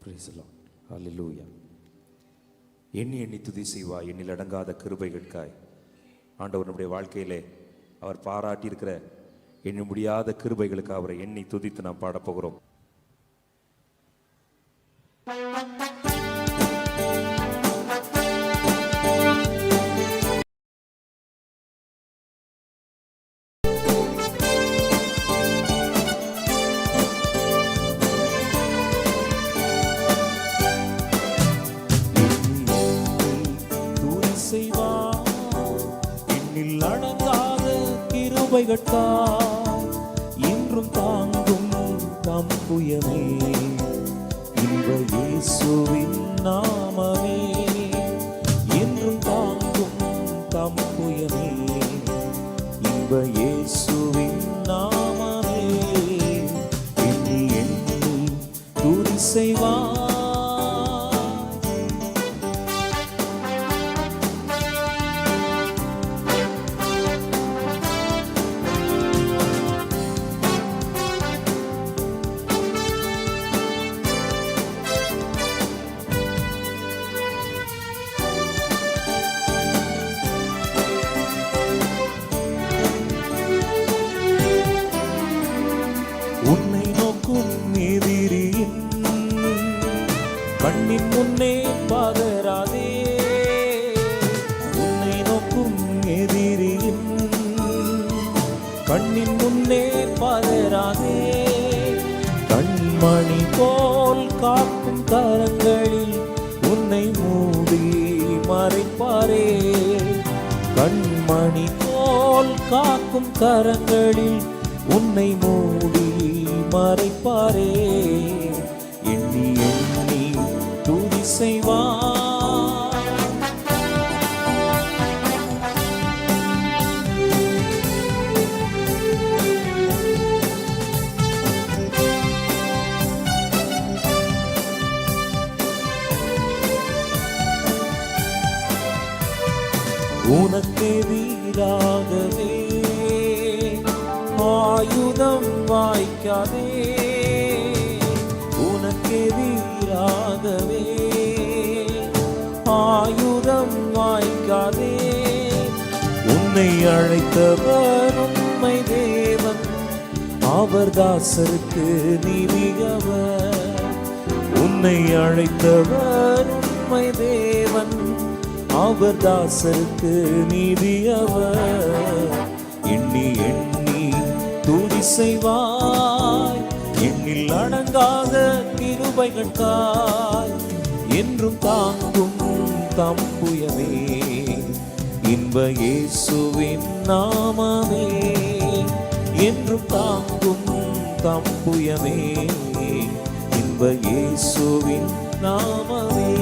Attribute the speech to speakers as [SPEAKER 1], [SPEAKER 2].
[SPEAKER 1] Praise the Lord. Hallelujah. எண்ணி எண்ணி துதி செய்வாய் எண்ணில் அடங்காத கிருபைகளுக்காய். ஆண்டவர் நம்முடைய வாழ்க்கையிலே அவர் பாராட்டியிருக்கிற எண்ணி முடியாத கிருபைகளுக்கு அவரை எண்ணி துதித்து நாம் பாடப்போகிறோம். எண்ணில் அடங்காத கிருபைகளுக்காய் இன்றும் தாங்கும் தம் புயமே இன்ப இயேசுவின் நாமமே. இன்றும் தாங்கும் தம் புயமே இன்ப இயேசுவின் நாமமே. எண்ணி எண்ணி துதி செய்வாய் உன்னை நோக்கும் எதிரியின் கண்ணின் முன்னே பதறாதே. உன்னை நோக்கும் எதிரியின் கண்ணின் முன்னே பதறாதே. கண்மணி போல் காக்கும் கரங்களில் உன்னை மூடி மறைப்பாரே. கண்மணி போல் காக்கும் கரங்களில் உன்னை மூடி மறைப்பாரே. எண்ணி எண்ணி துதி செய்வாய். உனக்கெதிராகவே ஆயுதம் வாய்க்காதே. உனக்கெதிராகவே ஆயுதம் வாய்க்காதே. உன்னை அழைத்தவர் உண்மை தேவன், அவர் தாசருக்கு நீதியவர். உன்னை அழைத்தவர் உண்மை தேவன், அவர் தாசருக்கு நீதியவர். எண்ணி எண்ணி துதி செய்வாய். எண்ணில் அடங்காத கிருபைகளுக்காய் என்றும் தாங்கும் தம் புயமே இன்ப இயேசுவின் நாமமே. என்றும் தாங்கும் தம் புயமே இன்ப இயேசுவின் நாமமே.